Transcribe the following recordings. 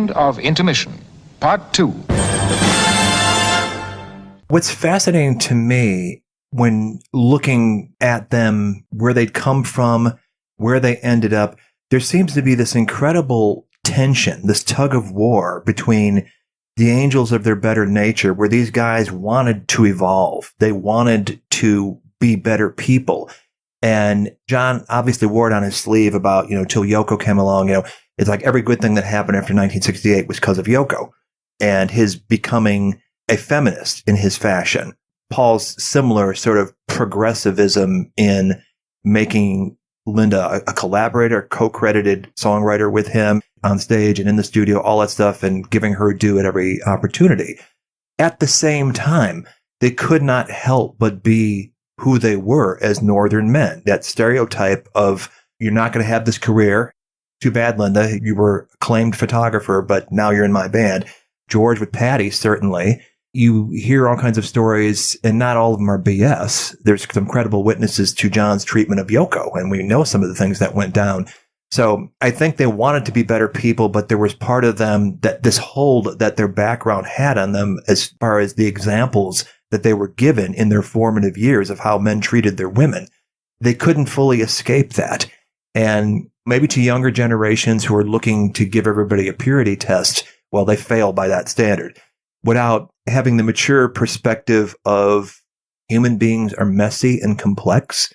Sound of Intermission, Part 2. What's fascinating to me when looking at them, where they'd come from, where they ended up, there seems to be this incredible tension, this tug of war between the angels of their better nature, where these guys wanted to evolve. They wanted to be better people. And John obviously wore it on his sleeve about, till Yoko came along, it's like every good thing that happened after 1968 was because of Yoko and his becoming a feminist in his fashion. Paul's similar sort of progressivism in making Linda a collaborator, co-credited songwriter with him on stage and in the studio, all that stuff, and giving her due at every opportunity. At the same time, they could not help but be who they were as Northern men. That stereotype of, you're not going to have this career. Too bad, Linda. You were a acclaimed photographer, but now you're in my band. George with Patty, certainly. You hear all kinds of stories, and not all of them are BS. There's some credible witnesses to John's treatment of Yoko, and we know some of the things that went down. So I think they wanted to be better people, but there was part of them that this hold that their background had on them as far as the examples that they were given in their formative years of how men treated their women. They couldn't fully escape that. And maybe to younger generations who are looking to give everybody a purity test, well, they fail by that standard without having the mature perspective of human beings are messy and complex.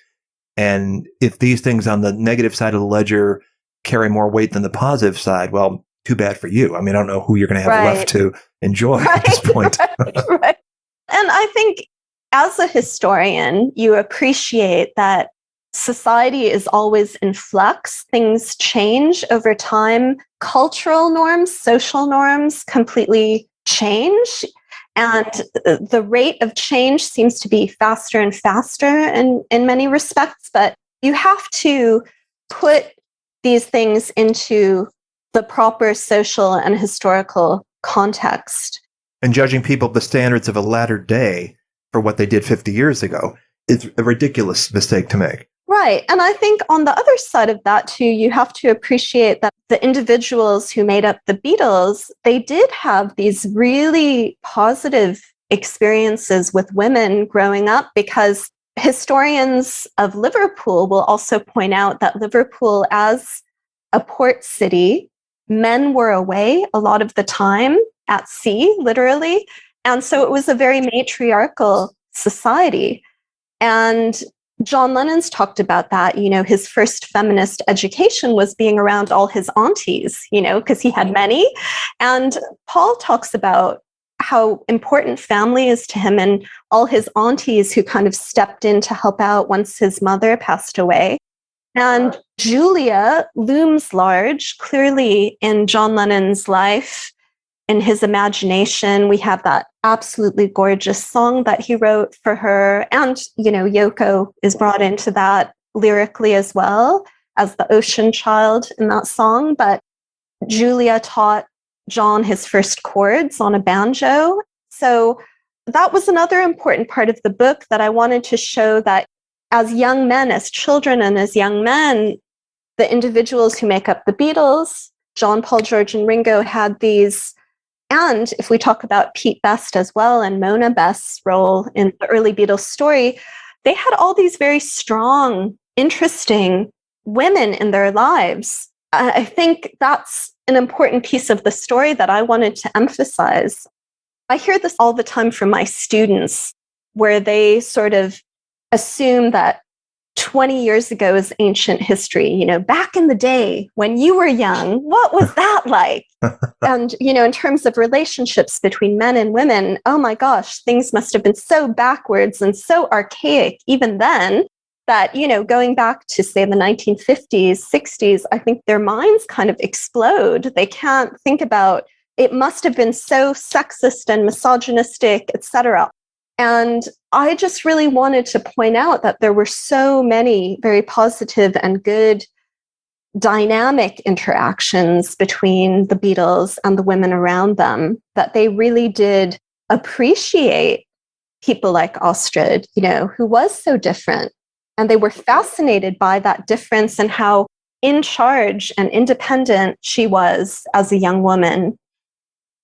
And if these things on the negative side of the ledger carry more weight than the positive side, well, too bad for you. I mean, I don't know who you're going to have left to enjoy at this point. Right. And I think as a historian, you appreciate that society is always in flux. Things change over time. Cultural norms, social norms completely change. And the rate of change seems to be faster and faster in many respects. But you have to put these things into the proper social and historical context. And judging people the standards of a latter day for what they did 50 years ago is a ridiculous mistake to make. Right. And I think on the other side of that, too, you have to appreciate that the individuals who made up the Beatles, they did have these really positive experiences with women growing up, because historians of Liverpool will also point out that Liverpool, as a port city, men were away a lot of the time at sea, literally. And so it was a very matriarchal society. And John Lennon's talked about that, his first feminist education was being around all his aunties, because he had many. And Paul talks about how important family is to him and all his aunties who kind of stepped in to help out once his mother passed away. And Julia looms large, clearly, in John Lennon's life. In his imagination, we have that absolutely gorgeous song that he wrote for her. And, Yoko is brought into that lyrically as well as the ocean child in that song. But Julia taught John his first chords on a banjo. So that was another important part of the book that I wanted to show, that as young men, as children, and as young men, the individuals who make up the Beatles, John, Paul, George, and Ringo, had these. And if we talk about Pete Best as well, and Mona Best's role in the early Beatles story, they had all these very strong, interesting women in their lives. I think that's an important piece of the story that I wanted to emphasize. I hear this all the time from my students, where they sort of assume that 20 years ago is ancient history. Back in the day when you were young, what was that like? And, in terms of relationships between men and women, oh my gosh, things must have been so backwards and so archaic even then that, going back to, say, the 1950s, 60s, I think their minds kind of explode. They can't think about, it must have been so sexist and misogynistic, etc. And I just really wanted to point out that there were so many very positive and good dynamic interactions between the Beatles and the women around them, that they really did appreciate people like Astrid, who was so different. And they were fascinated by that difference and how in charge and independent she was as a young woman,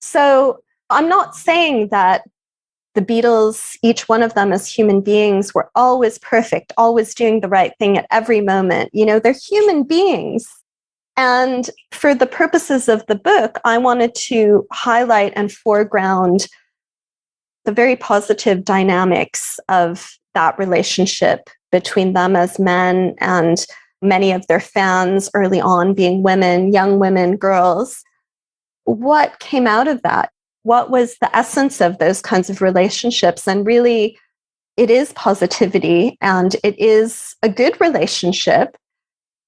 So I'm not saying that the Beatles, each one of them as human beings, were always perfect, always doing the right thing at every moment. They're human beings. And for the purposes of the book, I wanted to highlight and foreground the very positive dynamics of that relationship between them as men and many of their fans early on being women, young women, girls. What came out of that? What was the essence of those kinds of relationships? And really, it is positivity and it is a good relationship.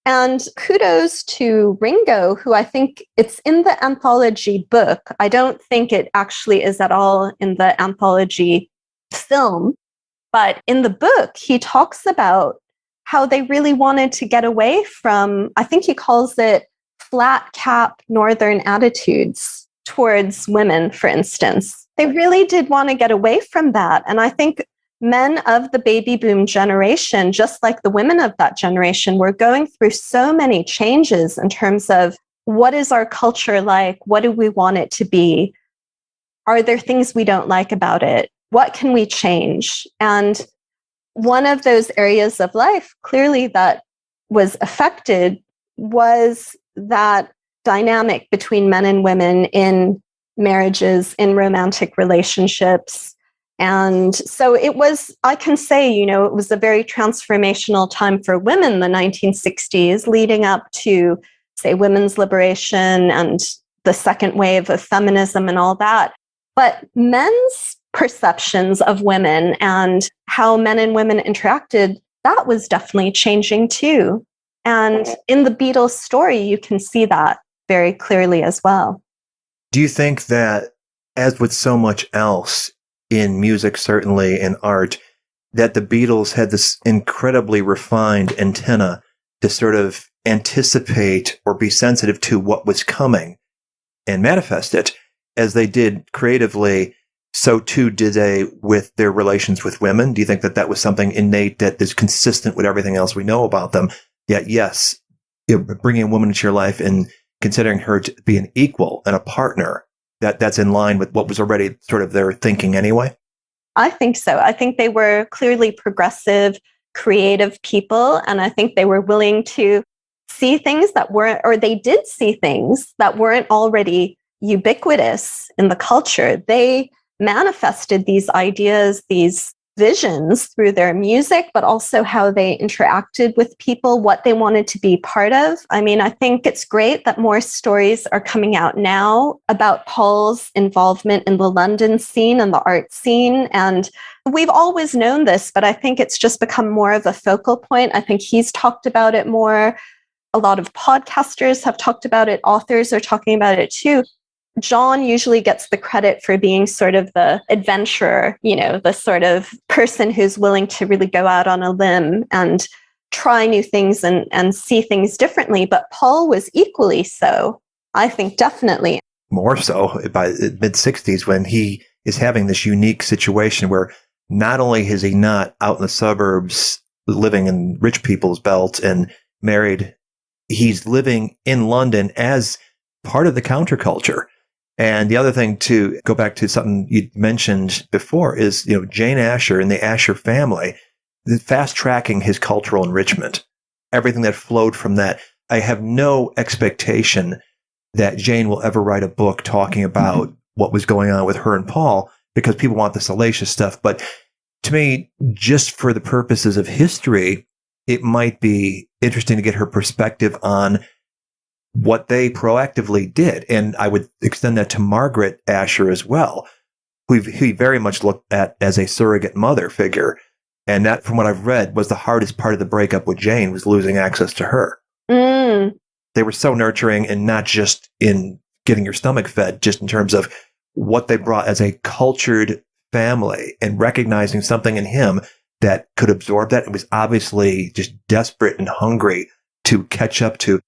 And kudos to Ringo, who I think it's in the anthology book. I don't think it actually is at all in the anthology film. But in the book, he talks about how they really wanted to get away from, I think he calls it flat cap Northern attitudes towards women, for instance. They really did want to get away from that. And I think men of the baby boom generation, just like the women of that generation, were going through so many changes in terms of what is our culture like? What do we want it to be? Are there things we don't like about it? What can we change? And one of those areas of life clearly that was affected was that dynamic between men and women in marriages, in romantic relationships. And so it was, I can say, it was a very transformational time for women, the 1960s, leading up to, say, women's liberation and the second wave of feminism and all that. But men's perceptions of women and how men and women interacted, that was definitely changing too. And in the Beatles story, you can see that very clearly as well. Do you think that, as with so much else in music, certainly in art, that the Beatles had this incredibly refined antenna to sort of anticipate or be sensitive to what was coming and manifest it as they did creatively? So too did they with their relations with women. Do you think that that was something innate that is consistent with everything else we know about them? Yet, yes, bringing a woman into your life and considering her to be an equal and a partner, that's in line with what was already sort of their thinking anyway? I think so. I think they were clearly progressive, creative people. And I think they were willing to see things that weren't, or they did see things that weren't already ubiquitous in the culture. They manifested these ideas, these visions through their music, but also how they interacted with people, what they wanted to be part of. I mean, I think it's great that more stories are coming out now about Paul's involvement in the London scene and the art scene. And we've always known this, but I think it's just become more of a focal point. I think he's talked about it more. A lot of podcasters have talked about it. Authors are talking about it too. John usually gets the credit for being sort of the adventurer, the sort of person who's willing to really go out on a limb and try new things and see things differently. But Paul was equally so, I think, definitely. More so by the mid-60s, when he is having this unique situation where not only is he not out in the suburbs living in rich people's belt and married, he's living in London as part of the counterculture. And the other thing, to go back to something you mentioned before, is, Jane Asher and the Asher family, fast tracking his cultural enrichment, everything that flowed from that. I have no expectation that Jane will ever write a book talking about what was going on with her and Paul, because people want the salacious stuff. But to me, just for the purposes of history, it might be interesting to get her perspective on what they proactively did. And I would extend that to Margaret Asher as well, who he very much looked at as a surrogate mother figure. And that, from what I've read, was the hardest part of the breakup with Jane, was losing access to her. They were so nurturing, and not just in getting your stomach fed, just in terms of what they brought as a cultured family and recognizing something in him that could absorb that. It was obviously just desperate and hungry to catch up to.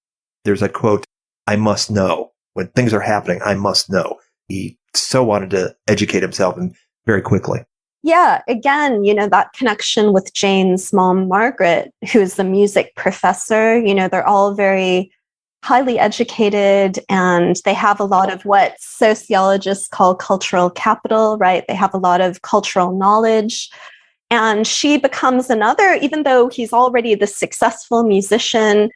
There's a quote, "I must know. When things are happening, I must know." He so wanted to educate himself, and very quickly. Yeah, again, that connection with Jane's mom, Margaret, who's the music professor, they're all very highly educated, and they have a lot of what sociologists call cultural capital, right? They have a lot of cultural knowledge. And she becomes another, even though he's already the successful musician,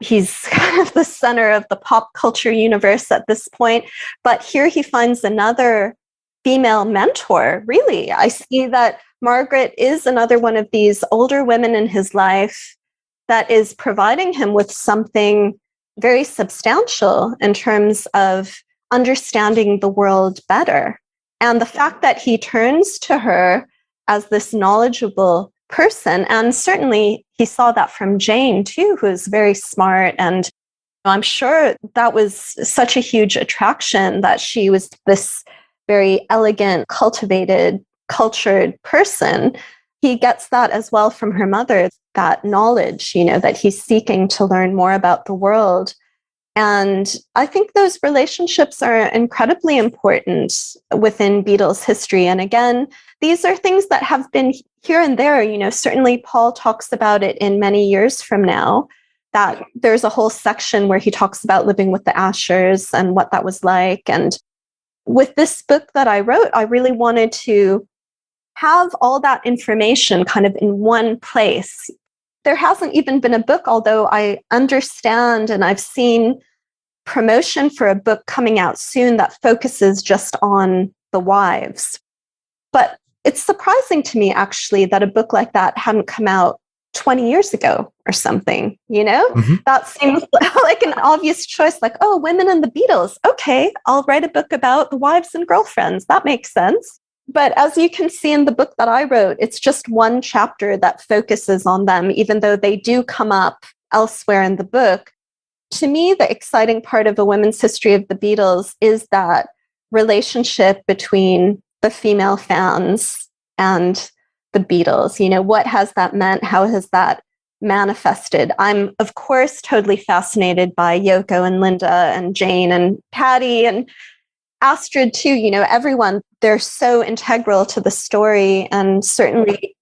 he's kind of the center of the pop culture universe at this point. But here he finds another female mentor, really. I see that Margaret is another one of these older women in his life that is providing him with something very substantial in terms of understanding the world better. And the fact that he turns to her as this knowledgeable person, and certainly he saw that from Jane too, who is very smart, and I'm sure that was such a huge attraction, that she was this very elegant, cultivated, cultured person. He gets that as well from her mother, that knowledge, that he's seeking to learn more about the world. And I think those relationships are incredibly important within Beatles history. And again, these are things that have been here and there. Certainly Paul talks about it in Many Years From Now, that there's a whole section where he talks about living with the Ashers and what that was like. And with this book that I wrote, I really wanted to have all that information kind of in one place. There hasn't even been a book, although I understand and I've seen promotion for a book coming out soon that focuses just on the wives. But it's surprising to me, actually, that a book like that hadn't come out 20 years ago or something, Mm-hmm. That seems like an obvious choice, like, oh, women and the Beatles. Okay, I'll write a book about the wives and girlfriends. That makes sense. But as you can see in the book that I wrote, it's just one chapter that focuses on them, even though they do come up elsewhere in the book. To me, the exciting part of A Women's History of the Beatles is that relationship between the female fans and the Beatles. What has that meant? How has that manifested? I'm, of course, totally fascinated by Yoko and Linda and Jane and Patty and Astrid too. Everyone, they're so integral to the story, and certainly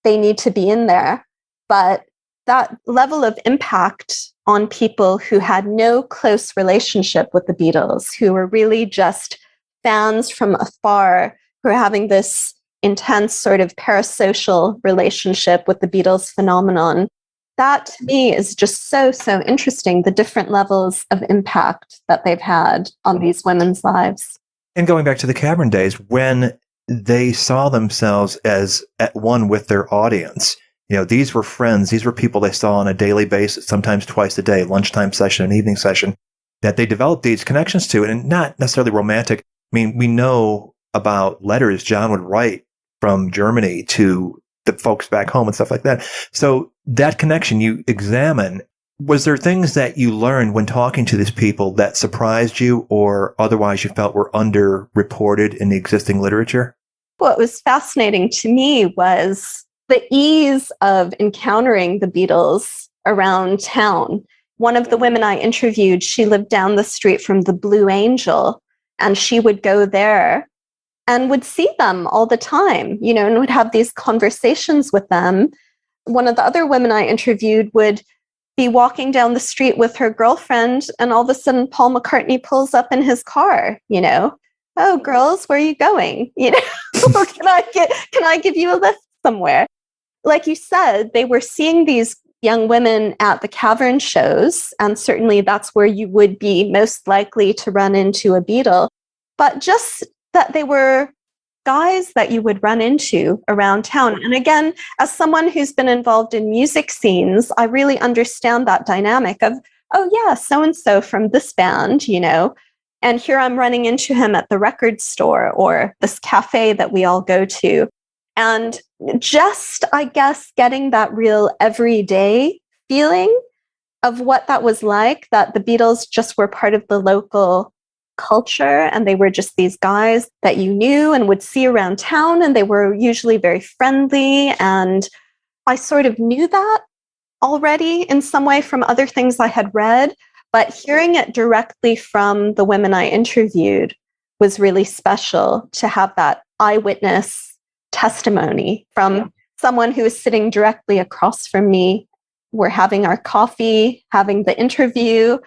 they need to be in there. But that level of impact on people who had no close relationship with the Beatles, who were really just fans from afar, who are having this intense sort of parasocial relationship with the Beatles phenomenon, that to me is just so, so interesting, the different levels of impact that they've had on these women's lives. And going back to the Cavern days, when they saw themselves as at one with their audience, these were friends, these were people they saw on a daily basis, sometimes twice a day, lunchtime session, an evening session, that they developed these connections to, and not necessarily romantic. I mean, we know about letters John would write from Germany to the folks back home and stuff like that. So that connection you examine. Was there things that you learned when talking to these people that surprised you or otherwise you felt were underreported in the existing literature? What was fascinating to me was the ease of encountering the Beatles around town. One of the women I interviewed, she lived down the street from the Blue Angel, and she would go there and would see them all the time, and would have these conversations with them. One of the other women I interviewed would be walking down the street with her girlfriend, and all of a sudden Paul McCartney pulls up in his car, oh, girls, where are you going? Can I give you a lift somewhere? Like you said, they were seeing these young women at the Cavern shows, and certainly that's where you would be most likely to run into a Beatle. But just that they were guys that you would run into around town. And again, as someone who's been involved in music scenes, I really understand that dynamic of, oh yeah, so-and-so from this band, and here I'm running into him at the record store or this cafe that we all go to. And just, I guess, getting that real everyday feeling of what that was like, that the Beatles just were part of the local culture, and they were just these guys that you knew and would see around town, and they were usually very friendly. And I sort of knew that already in some way from other things I had read, but hearing it directly from the women I interviewed was really special, to have that eyewitness testimony from someone who was sitting directly across from me. We're having our coffee, having the interview,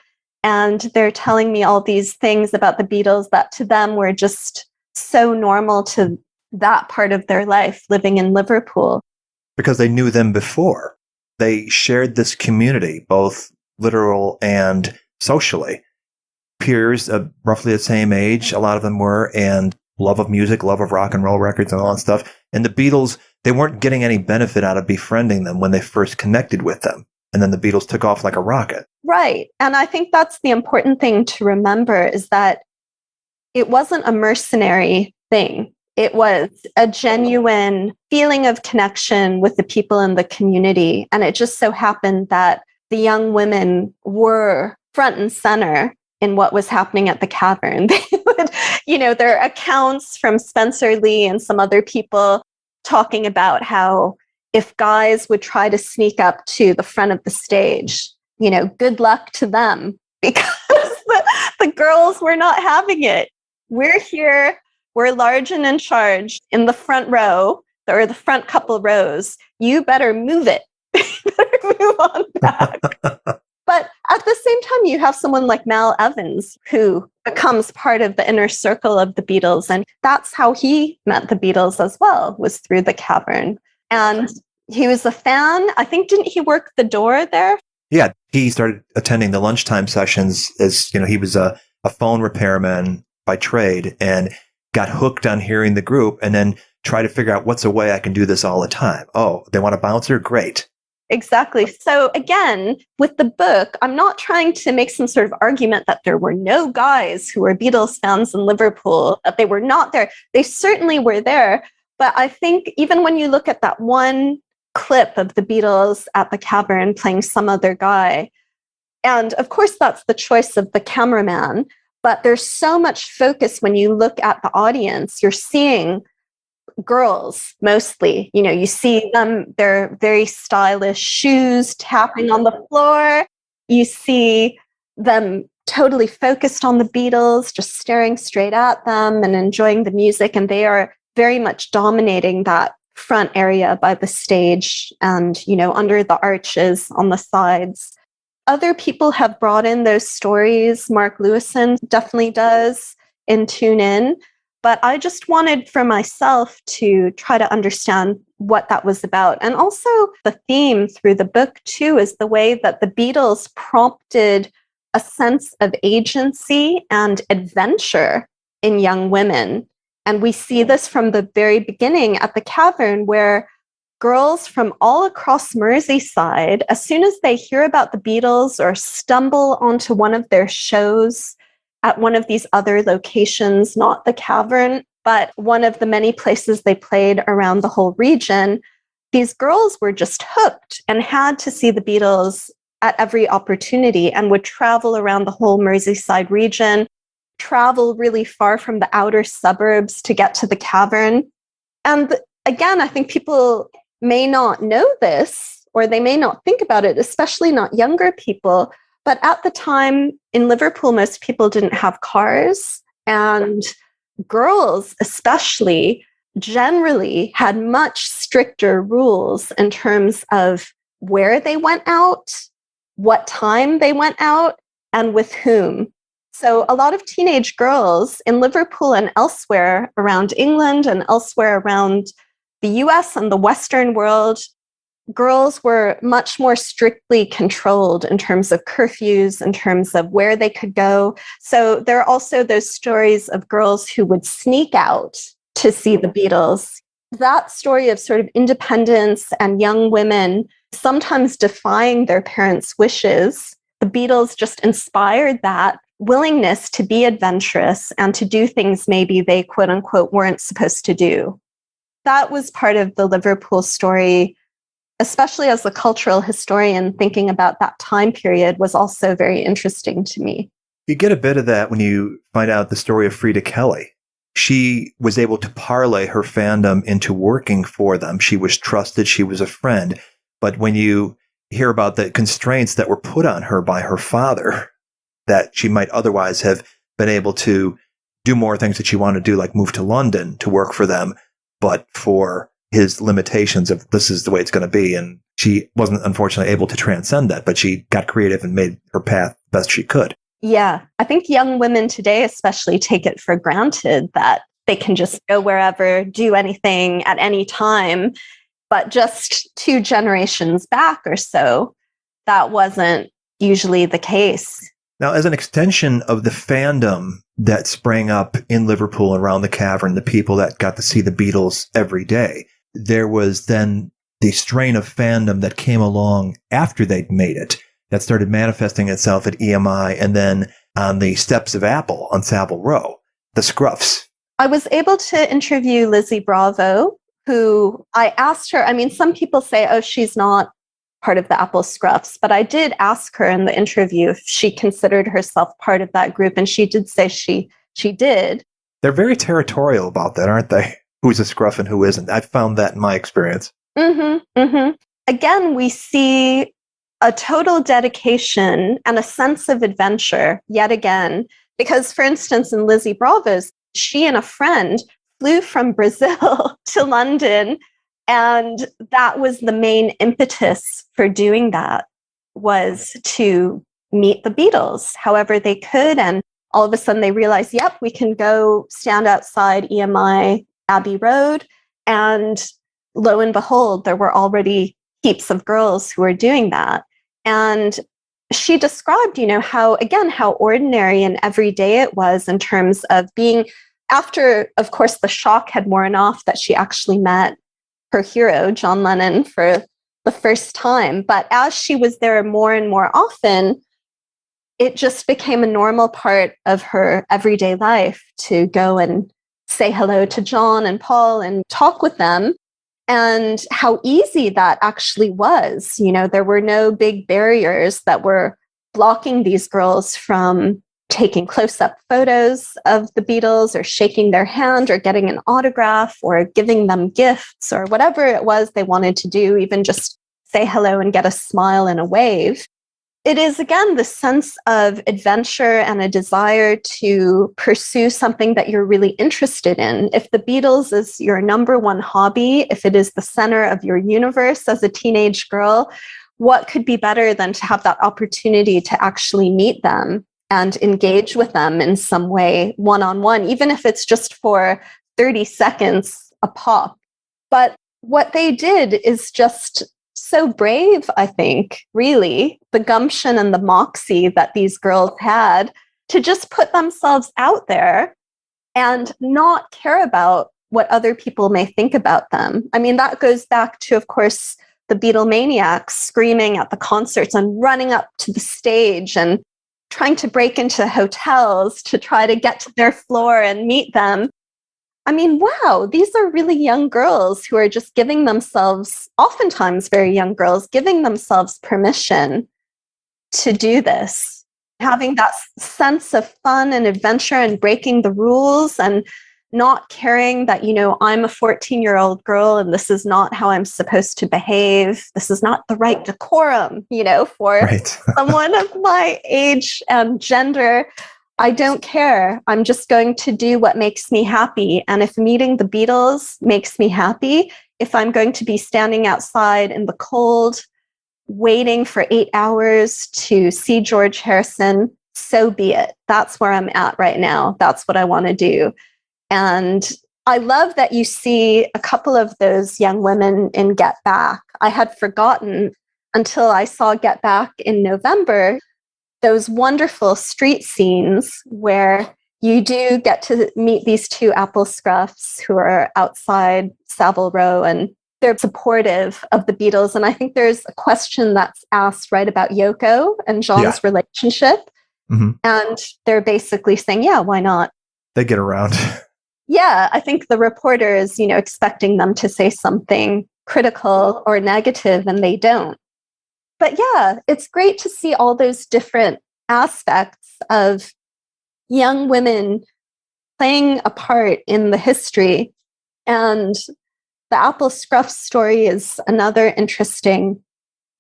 And they're telling me all these things about the Beatles that to them were just so normal to that part of their life, living in Liverpool. Because they knew them before. They shared this community, both literal and socially. Peers of roughly the same age, a lot of them were, and love of music, love of rock and roll records and all that stuff. And the Beatles, they weren't getting any benefit out of befriending them when they first connected with them. And then the Beatles took off like a rocket. Right. And I think that's the important thing to remember, is that it wasn't a mercenary thing. It was a genuine feeling of connection with the people in the community. And it just so happened that the young women were front and center in what was happening at the cavern. They would, there are accounts from Spencer Lee and some other people talking about how if guys would try to sneak up to the front of the stage, good luck to them, because the girls were not having it. We're here. We're large and in charge in the front row, or the front couple rows. You better move it. You better move on back. But at the same time, you have someone like Mel Evans, who becomes part of the inner circle of the Beatles. And that's how he met the Beatles as well, was through the cavern. And he was a fan. I think, didn't he work the door there? Yeah, he started attending the lunchtime sessions as, he was a phone repairman by trade, and got hooked on hearing the group, and then try to figure out what's a way I can do this all the time. Oh, they want a bouncer? Great. Exactly. So again, with the book, I'm not trying to make some sort of argument that there were no guys who were Beatles fans in Liverpool, that they were not there. They certainly were there. But I think even when you look at that one clip of the Beatles at the cavern playing some other guy, and of course that's the choice of the cameraman, but there's so much focus when you look at the audience. You're seeing girls mostly. You see them, their very stylish shoes tapping on the floor. You see them totally focused on the Beatles, just staring straight at them and enjoying the music. And they are very much dominating that front area by the stage and, under the arches on the sides. Other people have brought in those stories. Mark Lewison definitely does in Tune In. But I just wanted for myself to try to understand what that was about. And also the theme through the book, too, is the way that the Beatles prompted a sense of agency and adventure in young women. And we see this from the very beginning at the cavern, where girls from all across Merseyside, as soon as they hear about the Beatles or stumble onto one of their shows at one of these other locations, not the cavern, but one of the many places they played around the whole region, these girls were just hooked and had to see the Beatles at every opportunity and would travel around the whole Merseyside region, travel really far from the outer suburbs to get to the cavern. And again, I think people may not know this, or they may not think about it, especially not younger people. But at the time in Liverpool, most people didn't have cars, and girls especially generally had much stricter rules in terms of where they went out, what time they went out, and with whom. So a lot of teenage girls in Liverpool and elsewhere around England and elsewhere around the US and the Western world, girls were much more strictly controlled in terms of curfews, in terms of where they could go. So there are also those stories of girls who would sneak out to see the Beatles. That story of sort of independence and young women sometimes defying their parents' wishes, the Beatles just inspired that willingness to be adventurous and to do things maybe they quote unquote weren't supposed to do. That was part of the Liverpool story, especially as a cultural historian, thinking about that time period was also very interesting to me. You get a bit of that when you find out the story of Frida Kelly. She was able to parlay her fandom into working for them. She was trusted. She was a friend. But when you hear about the constraints that were put on her by her father, that she might otherwise have been able to do more things that she wanted to do, like move to London to work for them, but for his limitations of this is the way it's going to be. And she wasn't, unfortunately, able to transcend that, but she got creative and made her path best she could. Yeah, I think young women today especially take it for granted that they can just go wherever, do anything at any time. But just 2 generations back or so, that wasn't usually the case. Now, as an extension of the fandom that sprang up in Liverpool around the Cavern, the people that got to see the Beatles every day, there was then the strain of fandom that came along after they'd made it, that started manifesting itself at EMI and then on the steps of Apple on Savile Row, the Scruffs. I was able to interview Lizzie Bravo, who I asked her, I mean, some people say, oh, she's not part of the Apple Scruffs, but I did ask her in the interview if she considered herself part of that group, and she did say she did. They're very territorial about that, aren't they? Who's a Scruff and who isn't? I've found that in my experience. Again, we see a total dedication and a sense of adventure yet again, because, for instance, in Lizzie Bravo's, she and a friend flew from Brazil to London, and that was the main impetus for doing that, was to meet the Beatles however they could. And all of a sudden they realized, yep, we can go stand outside EMI Abbey Road. And lo and behold, there were already heaps of girls who were doing that. And she described, how ordinary and everyday it was in terms of being, after, of course, the shock had worn off that she actually met her hero, John Lennon, for the first time. But as she was there more and more often, it just became a normal part of her everyday life to go and say hello to John and Paul and talk with them. And how easy that actually was. There were no big barriers that were blocking these girls from taking close-up photos of the Beatles or shaking their hand or getting an autograph or giving them gifts or whatever it was they wanted to do, even just say hello and get a smile and a wave. It is, again, the sense of adventure and a desire to pursue something that you're really interested in. If the Beatles is your number one hobby, if it is the center of your universe as a teenage girl, what could be better than to have that opportunity to actually meet them and engage with them in some way, one-on-one, even if it's just for 30 seconds a pop. But what they did is just so brave, I think, really, the gumption and the moxie that these girls had to just put themselves out there and not care about what other people may think about them. I mean, that goes back to, of course, the Beatlemaniacs screaming at the concerts and running up to the stage and trying to break into hotels to try to get to their floor and meet them. I mean, wow, these are really young girls who are just giving themselves, oftentimes very young girls, giving themselves permission to do this, having that sense of fun and adventure and breaking the rules and not caring that, I'm a 14-year-old girl and this is not how I'm supposed to behave. This is not the right decorum, for someone of my age and gender. I don't care. I'm just going to do what makes me happy. And if meeting the Beatles makes me happy, if I'm going to be standing outside in the cold, waiting for 8 hours to see George Harrison, so be it. That's where I'm at right now. That's what I want to do. And I love that you see a couple of those young women in Get Back. I had forgotten until I saw Get Back in November, those wonderful street scenes where you do get to meet these two Apple Scruffs who are outside Savile Row, and they're supportive of the Beatles. And I think there's a question that's asked right about Yoko and John's relationship. Mm-hmm. And they're basically saying, yeah, why not? They get around. Yeah, I think the reporter is, expecting them to say something critical or negative, and they don't. But yeah, it's great to see all those different aspects of young women playing a part in the history. And the Apple Scruff story is another interesting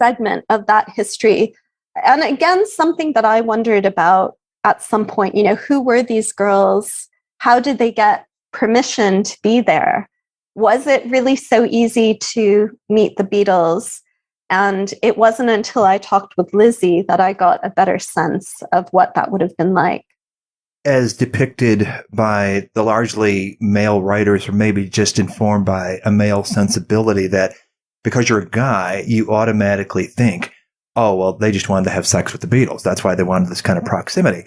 segment of that history. And again, something that I wondered about at some point, who were these girls? How did they get permission to be there? Was it really so easy to meet the Beatles? And it wasn't until I talked with Lizzie that I got a better sense of what that would have been like. As depicted by the largely male writers, or maybe just informed by a male sensibility, that because you're a guy, you automatically think, oh, well, they just wanted to have sex with the Beatles. That's why they wanted this kind of proximity.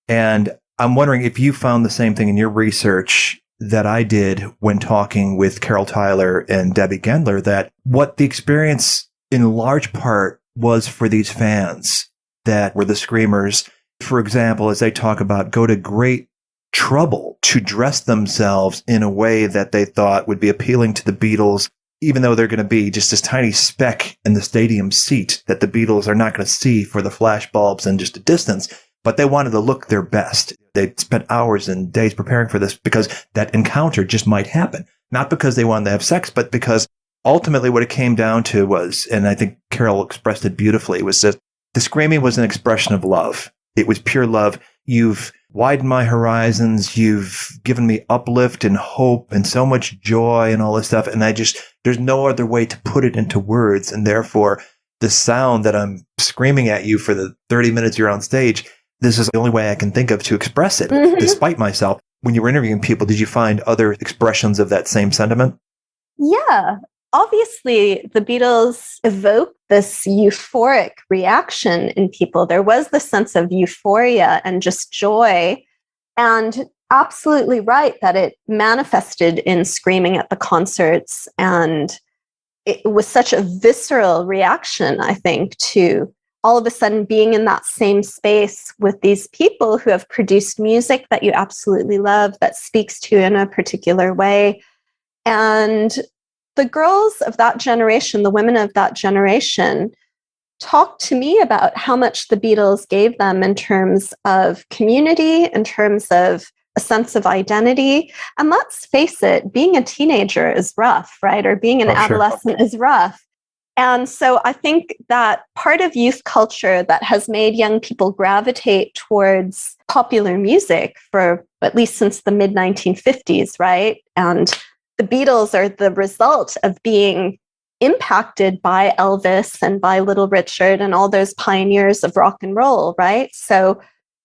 And I'm wondering if you found the same thing in your research that I did when talking with Carol Tyler and Debbie Gendler, that what the experience in large part was for these fans that were the screamers, for example, as they talk about, go to great trouble to dress themselves in a way that they thought would be appealing to the Beatles, even though they're going to be just this tiny speck in the stadium seat that the Beatles are not going to see for the flashbulbs and just a distance. But they wanted to look their best. They spent hours and days preparing for this because that encounter just might happen. Not because they wanted to have sex, but because ultimately what it came down to was, and I think Carol expressed it beautifully, was that the screaming was an expression of love. It was pure love. You've widened my horizons. You've given me uplift and hope and so much joy and all this stuff. And there's no other way to put it into words. And therefore, the sound that I'm screaming at you for the 30 minutes you're on stage, this is the only way I can think of to express it, despite myself. When you were interviewing people, did you find other expressions of that same sentiment? Yeah. Obviously, the Beatles evoked this euphoric reaction in people. There was the sense of euphoria and just joy. And absolutely right that it manifested in screaming at the concerts. And it was such a visceral reaction, I think, to all of a sudden being in that same space with these people who have produced music that you absolutely love, that speaks to you in a particular way. And the girls of that generation, the women of that generation, talked to me about how much the Beatles gave them in terms of community, in terms of a sense of identity. And let's face it, being a teenager is rough, right? Or being an adolescent is rough. And so I think that part of youth culture that has made young people gravitate towards popular music for at least since the mid 1950s, right? And the Beatles are the result of being impacted by Elvis and by Little Richard and all those pioneers of rock and roll, right? So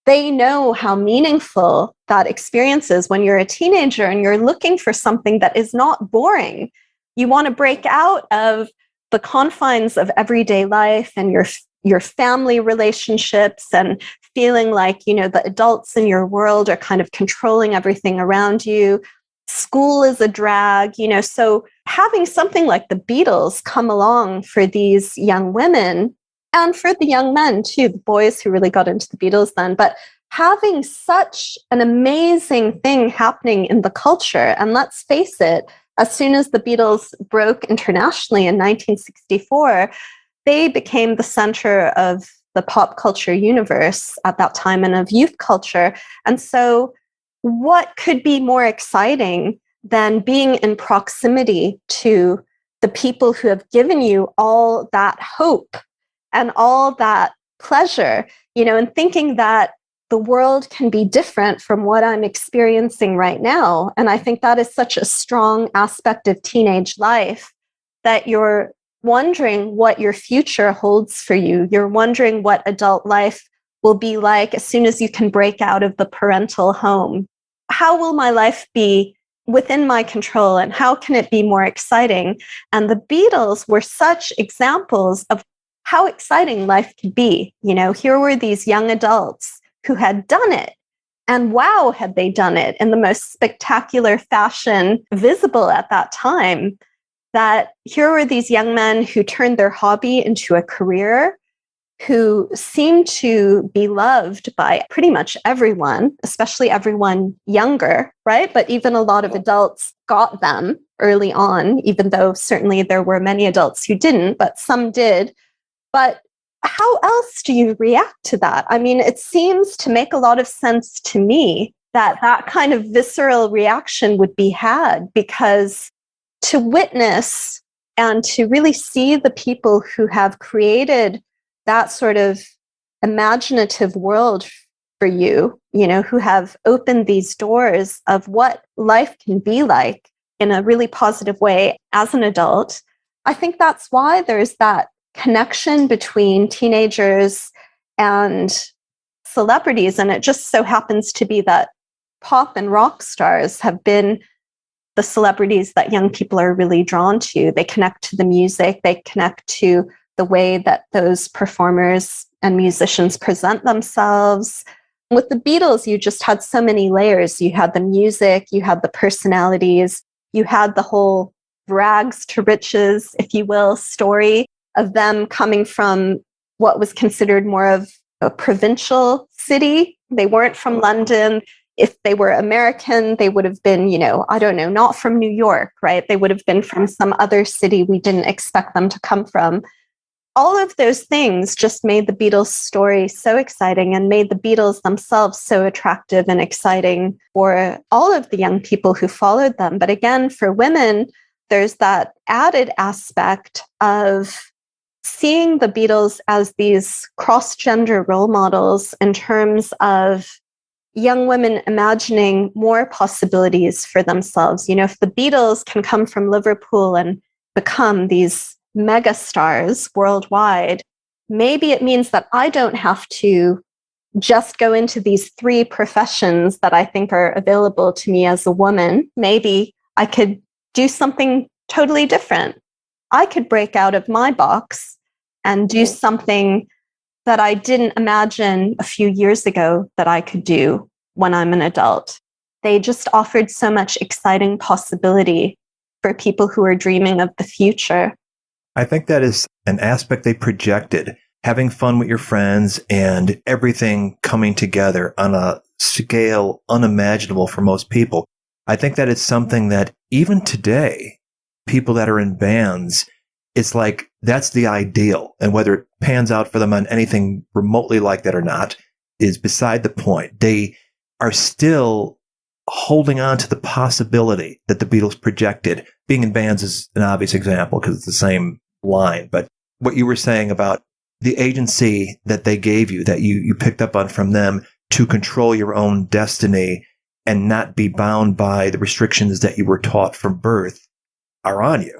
they know how meaningful that experience is when you're a teenager and you're looking for something that is not boring. You want to break out of the confines of everyday life and your family relationships and feeling like, the adults in your world are kind of controlling everything around you. School is a drag, so having something like the Beatles come along for these young women and for the young men too, the boys who really got into the Beatles then, but having such an amazing thing happening in the culture. And let's face it, as soon as the Beatles broke internationally in 1964, they became the center of the pop culture universe at that time and of youth culture. And so what could be more exciting than being in proximity to the people who have given you all that hope and all that pleasure, and thinking that the world can be different from what I'm experiencing right now. And I think that is such a strong aspect of teenage life, that you're wondering what your future holds for you. You're wondering what adult life will be like as soon as you can break out of the parental home. How will my life be within my control, and how can it be more exciting? And the Beatles were such examples of how exciting life could be. Here were these young adults who had done it. And wow, had they done it in the most spectacular fashion visible at that time, that here were these young men who turned their hobby into a career, who seemed to be loved by pretty much everyone, especially everyone younger, right? But even a lot of adults got them early on, even though certainly there were many adults who didn't, but some did. But how else do you react to that? I mean, it seems to make a lot of sense to me that that kind of visceral reaction would be had, because to witness and to really see the people who have created that sort of imaginative world for you, who have opened these doors of what life can be like in a really positive way as an adult, I think that's why there's that connection between teenagers and celebrities. And it just so happens to be that pop and rock stars have been the celebrities that young people are really drawn to. They connect to the music, they connect to the way that those performers and musicians present themselves. With the Beatles, you just had so many layers. You had the music, you had the personalities, you had the whole rags to riches, if you will, story of them coming from what was considered more of a provincial city. They weren't from London. If they were American, they would have been, I don't know, not from New York, right? They would have been from some other city we didn't expect them to come from. All of those things just made the Beatles story so exciting and made the Beatles themselves so attractive and exciting for all of the young people who followed them. But again, for women, there's that added aspect of seeing the Beatles as these cross-gender role models in terms of young women imagining more possibilities for themselves. If the Beatles can come from Liverpool and become these mega stars worldwide, maybe it means that I don't have to just go into these 3 professions that I think are available to me as a woman. Maybe I could do something totally different. I could break out of my box and do something that I didn't imagine a few years ago that I could do when I'm an adult. They just offered so much exciting possibility for people who are dreaming of the future. I think that is an aspect they projected, having fun with your friends and everything coming together on a scale unimaginable for most people. I think that it's something that even today, people that are in bands, it's like that's the ideal. And whether it pans out for them on anything remotely like that or not is beside the point. They are still holding on to the possibility that the Beatles projected. Being in bands is an obvious example because it's the same line. But what you were saying about the agency that they gave you, that you picked up on from them to control your own destiny and not be bound by the restrictions that you were taught from birth are on you.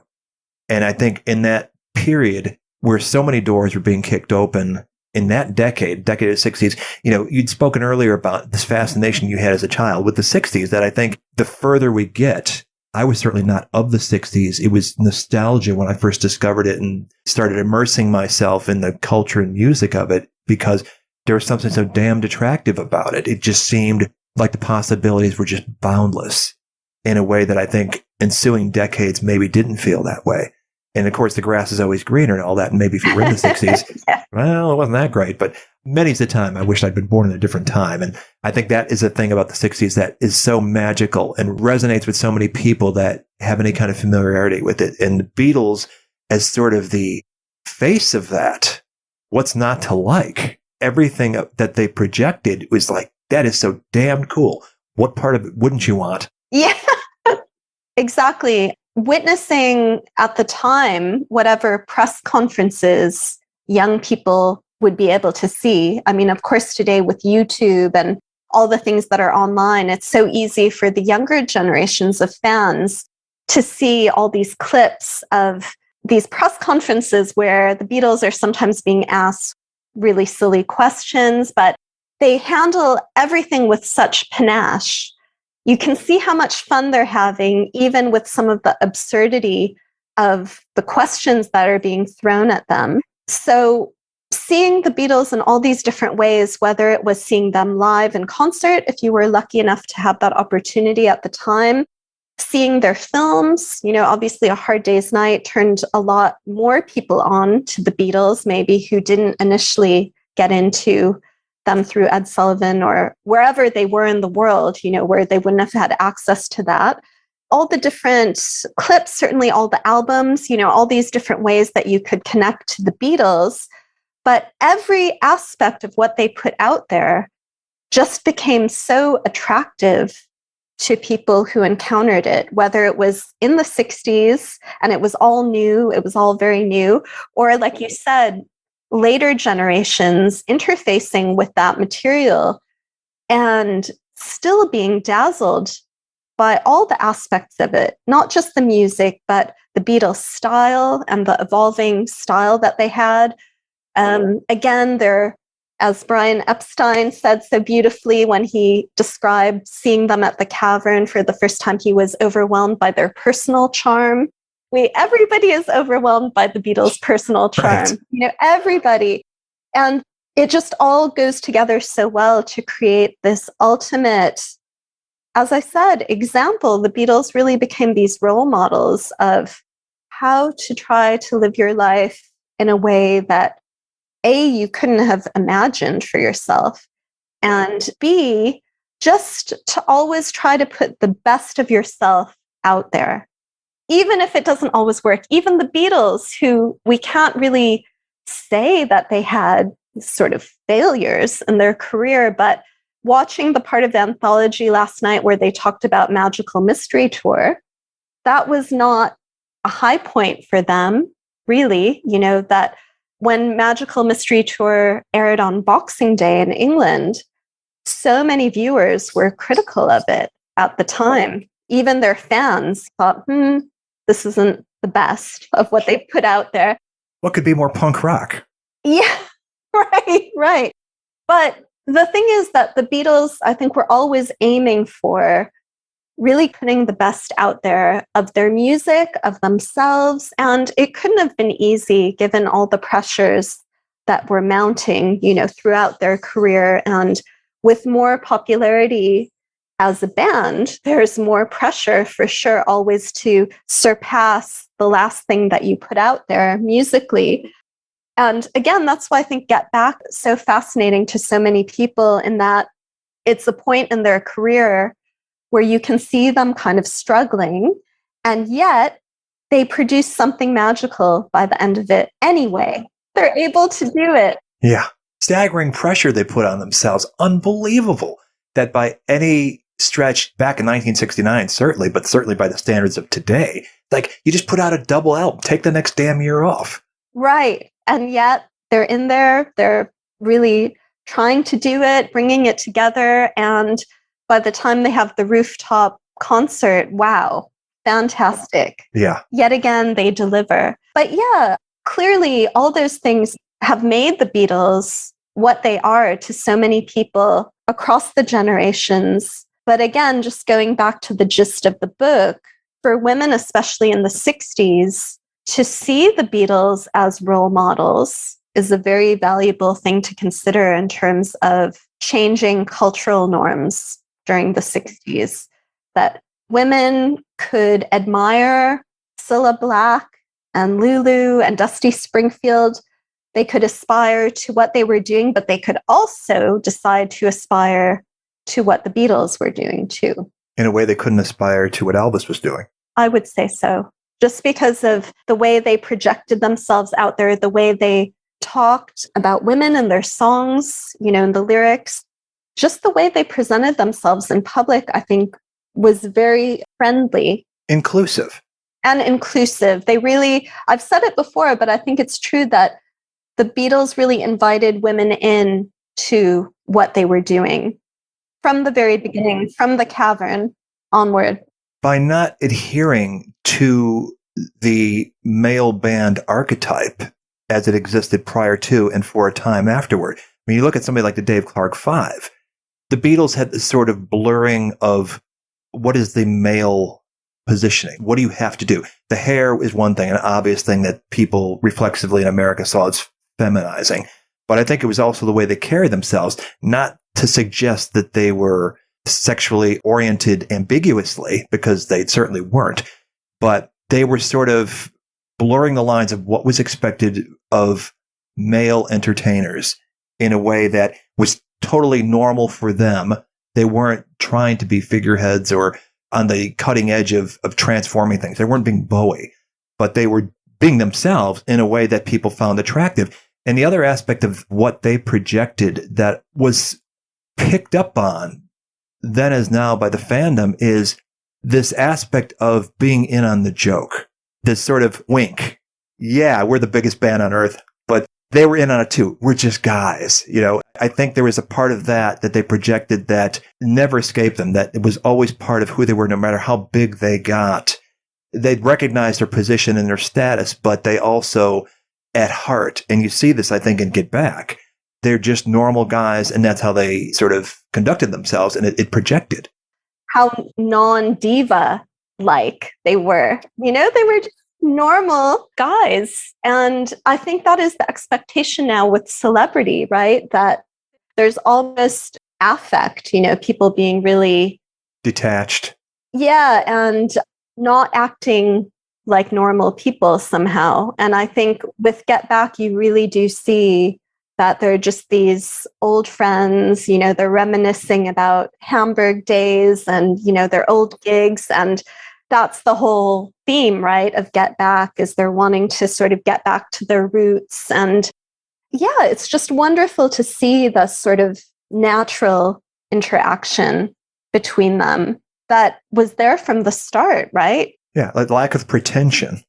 And I think in that period where so many doors were being kicked open in that decade of the 60s, you'd spoken earlier about this fascination you had as a child with the 60s that I think the further we get, I was certainly not of the 60s. It was nostalgia when I first discovered it and started immersing myself in the culture and music of it because there was something so damned attractive about it. It just seemed like the possibilities were just boundless in a way that I think ensuing decades maybe didn't feel that way. And of course, the grass is always greener and all that. And maybe if you were in the 60s, Yeah. Well, it wasn't that great. But many's the time I wish I'd been born in a different time. And I think that is a thing about the 60s that is so magical and resonates with so many people that have any kind of familiarity with it. And the Beatles, as sort of the face of that, what's not to like? Everything that they projected was like, that is so damned cool. What part of it wouldn't you want? Yeah, exactly. Witnessing at the time, whatever press conferences young people would be able to see. I mean, of course, today with YouTube and all the things that are online, it's so easy for the younger generations of fans to see all these clips of these press conferences where the Beatles are sometimes being asked really silly questions, but they handle everything with such panache. You can see how much fun they're having, even with some of the absurdity of the questions that are being thrown at them. So seeing the Beatles in all these different ways, whether it was seeing them live in concert, if you were lucky enough to have that opportunity at the time, seeing their films, obviously A Hard Day's Night turned a lot more people on to the Beatles, maybe who didn't initially get into them through Ed Sullivan or wherever they were in the world, where they wouldn't have had access to that. All the different clips, certainly all the albums, all these different ways that you could connect to the Beatles. But every aspect of what they put out there just became so attractive to people who encountered it, whether it was in the 60s and it was all new, it was all very new, or like you said, later generations interfacing with that material and still being dazzled by all the aspects of it, not just the music, but the Beatles style and the evolving style that they had. Again, they're, as Brian Epstein said so beautifully when he described seeing them at the Cavern for the first time, he was overwhelmed by their personal charm. Everybody is overwhelmed by the Beatles' personal charm, right. Everybody. And it just all goes together so well to create this ultimate, as I said, example. The Beatles really became these role models of how to try to live your life in a way that A, you couldn't have imagined for yourself, and B, just to always try to put the best of yourself out there, even if it doesn't always work. Even the Beatles, who we can't really say that they had sort of failures in their career, but watching the part of the anthology last night where they talked about Magical Mystery Tour, that was not a high point for them, really. That when Magical Mystery Tour aired on Boxing Day in England, so many viewers were critical of it at the time. Even their fans thought, this isn't the best of what they put out there. What could be more punk rock? Yeah, right. But the thing is that the Beatles, I think, were always aiming for really putting the best out there of their music, of themselves. And it couldn't have been easy given all the pressures that were mounting, throughout their career. And with more popularity as a band, there's more pressure for sure always to surpass the last thing that you put out there musically. And again, that's why I think Get Back is so fascinating to so many people, in that it's a point in their career where you can see them kind of struggling, and yet they produce something magical by the end of it anyway. They're able to do it. Yeah. Staggering pressure they put on themselves. Unbelievable that by any stretch back in 1969, certainly, but certainly by the standards of today, like, you just put out a double album, take the next damn year off. Right. And yet they're in there, they're really trying to do it, bringing it together. And by the time they have the rooftop concert, wow, fantastic. Yeah. Yet again, they deliver. But yeah, clearly all those things have made the Beatles what they are to so many people across the generations. But again, just going back to the gist of the book, for women, especially in the 60s, to see the Beatles as role models is a very valuable thing to consider in terms of changing cultural norms during the 60s. That women could admire Cilla Black and Lulu and Dusty Springfield. They could aspire to what they were doing, but they could also decide to aspire to what the Beatles were doing too. In a way they couldn't aspire to what Elvis was doing. I would say so. Just because of the way they projected themselves out there, the way they talked about women in their songs, in the lyrics, just the way they presented themselves in public, I think was very friendly. Inclusive. And inclusive. They really, I've said it before, but I think it's true that the Beatles really invited women in to what they were doing from the very beginning, from the Cavern onward. By not adhering to the male band archetype as it existed prior to and for a time afterward. When you look at somebody like the Dave Clark Five, the Beatles had this sort of blurring of what is the male positioning? What do you have to do? The hair is one thing, an obvious thing that people reflexively in America saw as feminizing. But I think it was also the way they carried themselves, not to suggest that they were sexually oriented ambiguously, because they certainly weren't, but they were sort of blurring the lines of what was expected of male entertainers in a way that was totally normal for them. They weren't trying to be figureheads or on the cutting edge of transforming things. They weren't being Bowie, but they were being themselves in a way that people found attractive. And the other aspect of what they projected that was picked up on then as now by the fandom is this aspect of being in on the joke. This sort of wink. Yeah, we're the biggest band on earth, but they were in on it too. We're just guys. I think there was a part of that they projected that never escaped them, that it was always part of who they were, no matter how big they got. They'd recognize their position and their status, but they also, at heart, and you see this, I think, in Get Back, they're just normal guys, and that's how they sort of conducted themselves, and it projected. How non-diva-like they were. They were just normal guys. And I think that is the expectation now with celebrity, right? That there's almost affect, people being really detached. Yeah, and not acting like normal people somehow. And I think with Get Back, you really do see that they're just these old friends, they're reminiscing about Hamburg days and, their old gigs. And that's the whole theme, right, of Get Back, is they're wanting to sort of get back to their roots. And yeah, it's just wonderful to see the sort of natural interaction between them that was there from the start, right? Yeah, like lack of pretension.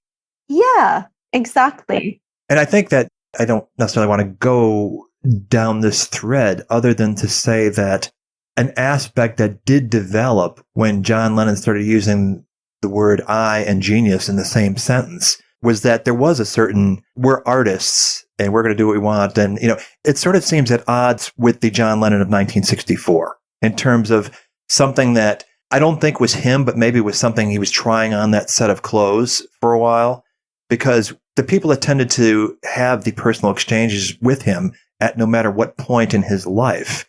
Yeah, exactly. And I think that I don't necessarily want to go down this thread other than to say that an aspect that did develop when John Lennon started using the word I and genius in the same sentence was that there was a certain, we're artists and we're going to do what we want. And, it sort of seems at odds with the John Lennon of 1964 in terms of something that I don't think was him, but maybe was something he was trying on that set of clothes for a while, because the people that tended to have the personal exchanges with him at no matter what point in his life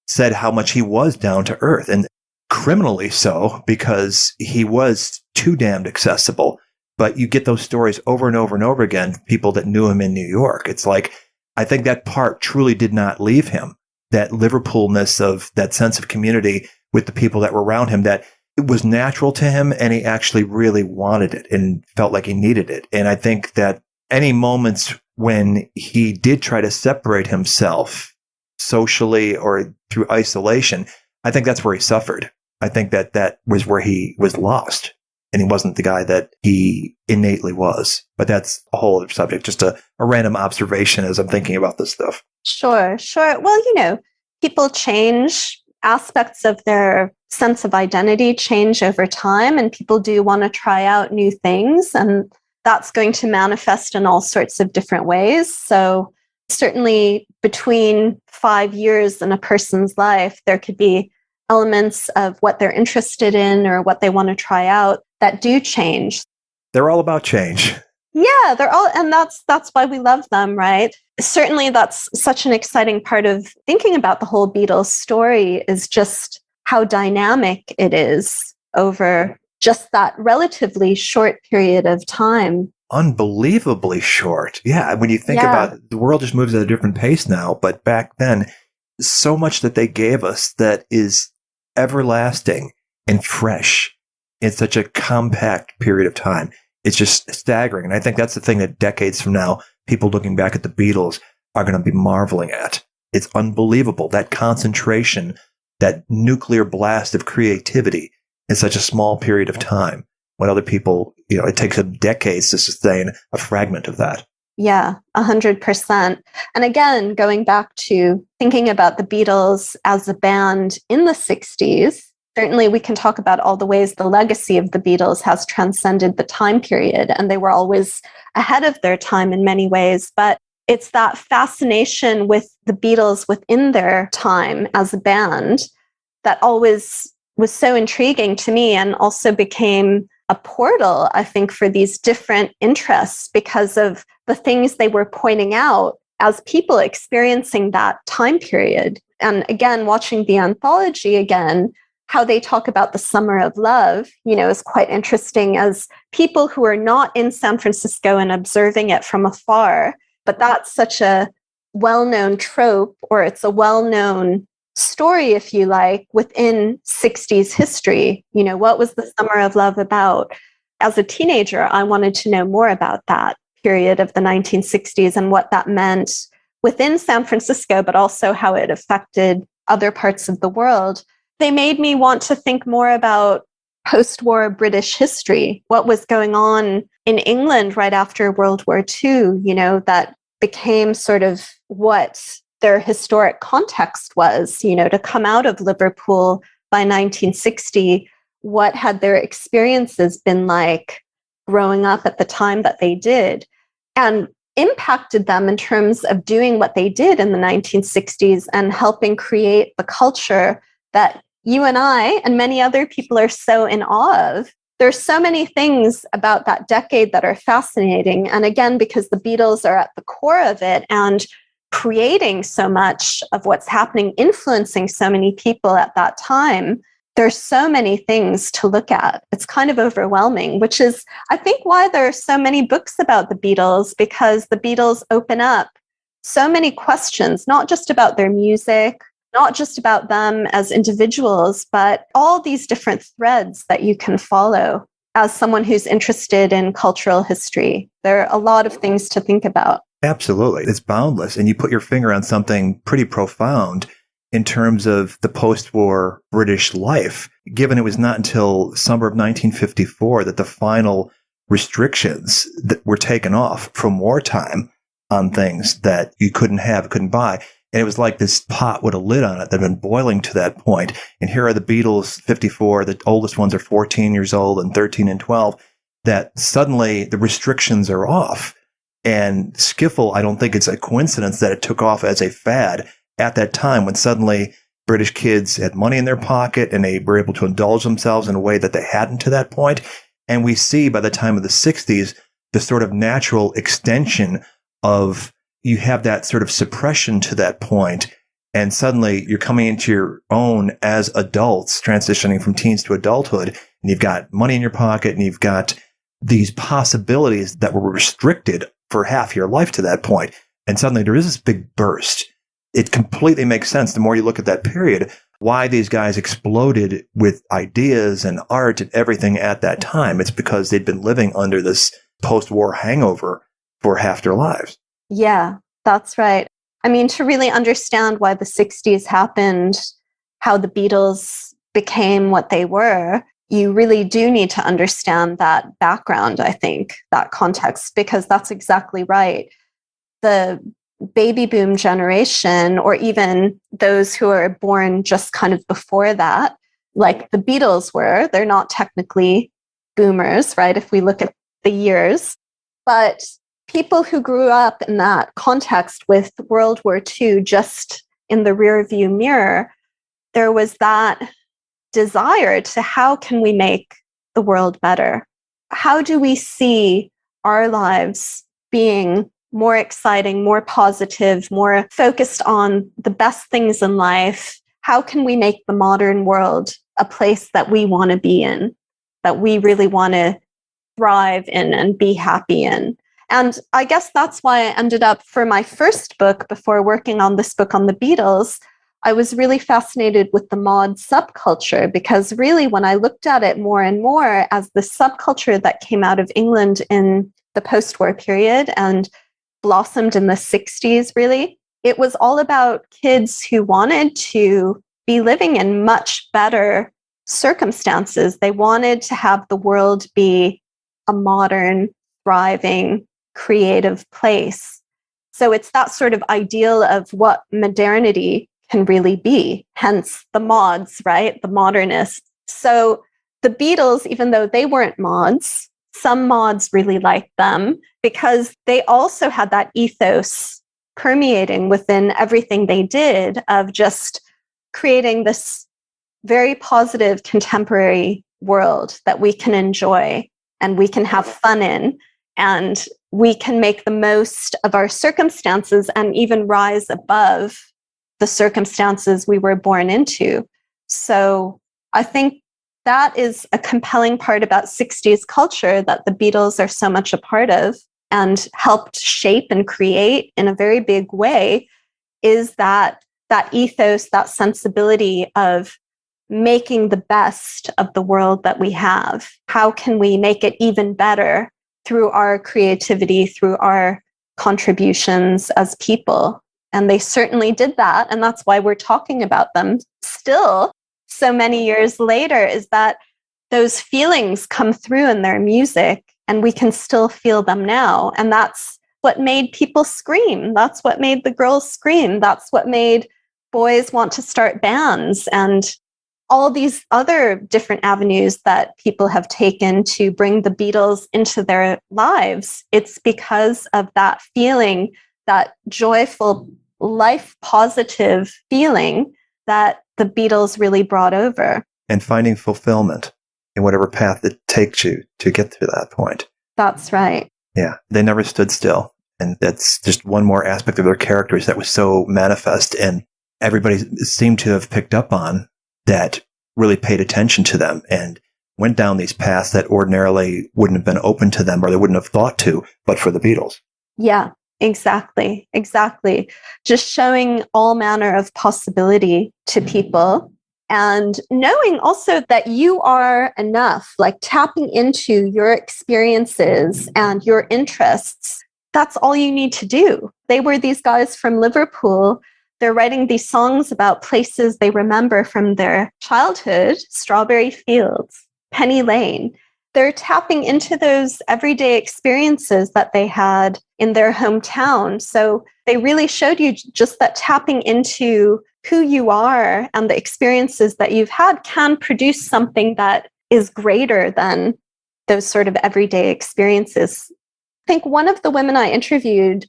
said how much he was down to earth, and criminally so, because he was too damned accessible. But you get those stories over and over and over again, people that knew him in New York. It's like, I think that part truly did not leave him, that Liverpoolness of that sense of community with the people that were around him, that it was natural to him and he actually really wanted it and felt like he needed it. And I think that any moments when he did try to separate himself socially or through isolation, I think that's where he suffered. I think that was where he was lost and he wasn't the guy that he innately was. But that's a whole other subject, just a random observation as I'm thinking about this stuff. Sure. Well, people change. Aspects of their sense of identity change over time, and people do want to try out new things, and that's going to manifest in all sorts of different ways. So certainly between 5 years in a person's life, there could be elements of what they're interested in or what they want to try out that do change. They're all about change. Yeah, they're all, and that's why we love them, right? Certainly that's such an exciting part of thinking about the whole Beatles story, is just how dynamic it is over just that relatively short period of time. Unbelievably short. Yeah, when you think about it, the world just moves at a different pace now, but back then, so much that they gave us that is everlasting and fresh in such a compact period of time. It's just staggering. And I think that's the thing that decades from now, people looking back at the Beatles are going to be marveling at. It's unbelievable. That concentration, that nuclear blast of creativity in such a small period of time, when other people, it takes them decades to sustain a fragment of that. Yeah, 100%. And again, going back to thinking about the Beatles as a band in the 60s, certainly we can talk about all the ways the legacy of the Beatles has transcended the time period, and they were always ahead of their time in many ways. But it's that fascination with the Beatles within their time as a band that always was so intriguing to me, and also became a portal, I think, for these different interests because of the things they were pointing out as people experiencing that time period. And again, watching the anthology again, how they talk about the summer of love, is quite interesting as people who are not in San Francisco and observing it from afar. But that's such a well-known trope, or it's a well-known story, if you like, within 60s history. What was the summer of love about? As a teenager, I wanted to know more about that period of the 1960s and what that meant within San Francisco, but also how it affected other parts of the world. They made me want to think more about post-war British history, what was going on in England right after World War II, that became sort of what their historic context was, to come out of Liverpool by 1960, what had their experiences been like growing up at the time that they did, and impacted them in terms of doing what they did in the 1960s and helping create the culture that you and I and many other people are so in awe of. There's so many things about that decade that are fascinating. And again, because the Beatles are at the core of it and creating so much of what's happening, influencing so many people at that time, there's so many things to look at. It's kind of overwhelming, which is, I think, why there are so many books about the Beatles, because the Beatles open up so many questions, not just about their music, not just about them as individuals, but all these different threads that you can follow as someone who's interested in cultural history. There are a lot of things to think about. Absolutely. It's boundless. And you put your finger on something pretty profound in terms of the post-war British life, given it was not until summer of 1954 that the final restrictions that were taken off from wartime on things that you couldn't buy. And it was like this pot with a lid on it that had been boiling to that point. And here are the Beatles, 54, the oldest ones are 14 years old and 13 and 12, that suddenly the restrictions are off. And skiffle, I don't think it's a coincidence that it took off as a fad at that time, when suddenly British kids had money in their pocket and they were able to indulge themselves in a way that they hadn't to that point. And we see by the time of the 60s, the sort of natural extension of, you have that sort of suppression to that point, and suddenly you're coming into your own as adults, transitioning from teens to adulthood, and you've got money in your pocket and you've got these possibilities that were restricted for half your life to that point. And suddenly there is this big burst. It completely makes sense, the more you look at that period, why these guys exploded with ideas and art and everything at that time. It's because they'd been living under this post-war hangover for half their lives. Yeah, that's right. I mean, to really understand why the 60s happened, how the Beatles became what they were, you really do need to understand that background, I think, that context, because that's exactly right. The baby boom generation, or even those who are born just kind of before that, like the Beatles were, they're not technically boomers, right? If we look at the years, but people who grew up in that context with World War II just in the rearview mirror, there was that desire to, how can we make the world better? How do we see our lives being more exciting, more positive, more focused on the best things in life? How can we make the modern world a place that we want to be in, that we really want to thrive in and be happy in? And I guess that's why I ended up, for my first book, before working on this book on the Beatles, I was really fascinated with the mod subculture, because really when I looked at it more and more as the subculture that came out of England in the post-war period and blossomed in the 60s, really, it was all about kids who wanted to be living in much better circumstances. They wanted to have the world be a modern, thriving, creative place. So it's that sort of ideal of what modernity can really be, hence the mods, right? The modernists. So the Beatles, even though they weren't mods, some mods really liked them because they also had that ethos permeating within everything they did of just creating this very positive contemporary world that we can enjoy and we can have fun in, and we can make the most of our circumstances and even rise above the circumstances we were born into. So I think that is a compelling part about 60s culture that the Beatles are so much a part of and helped shape and create in a very big way, is that ethos, that sensibility of making the best of the world that we have. How can we make it even better through our creativity, through our contributions as people? And they certainly did that. And that's why we're talking about them still so many years later, is that those feelings come through in their music and we can still feel them now. And that's what made people scream. That's what made the girls scream. That's what made boys want to start bands, and all these other different avenues that people have taken to bring the Beatles into their lives. It's because of that feeling, that joyful, life positive feeling that the Beatles really brought over. And finding fulfillment in whatever path it takes you to get to that point. That's right. Yeah, they never stood still. And that's just one more aspect of their characters that was so manifest, and everybody seemed to have picked up on that, really paid attention to them and went down these paths that ordinarily wouldn't have been open to them, or they wouldn't have thought to, but for the Beatles. Yeah, exactly. Exactly. Just showing all manner of possibility to people, and knowing also that you are enough, like tapping into your experiences and your interests. That's all you need to do. They were these guys from Liverpool. They're writing these songs about places they remember from their childhood: Strawberry Fields, Penny Lane. They're tapping into those everyday experiences that they had in their hometown. So they really showed you just that tapping into who you are and the experiences that you've had can produce something that is greater than those sort of everyday experiences. I think one of the women I interviewed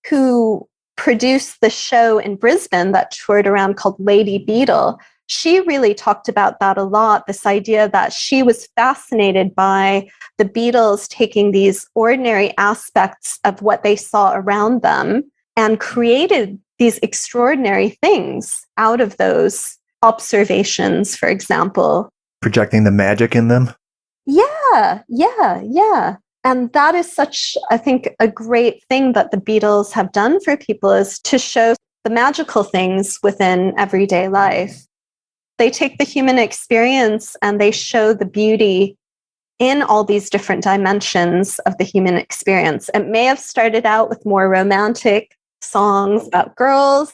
who produced the show in Brisbane that toured around called Lady Beetle, she really talked about that a lot, this idea that she was fascinated by the Beatles taking these ordinary aspects of what they saw around them and created these extraordinary things out of those observations, for example. Projecting the magic in them? Yeah. And that is such, I think, a great thing that the Beatles have done for people, is to show the magical things within everyday life. They take the human experience and they show the beauty in all these different dimensions of the human experience. It may have started out with more romantic songs about girls,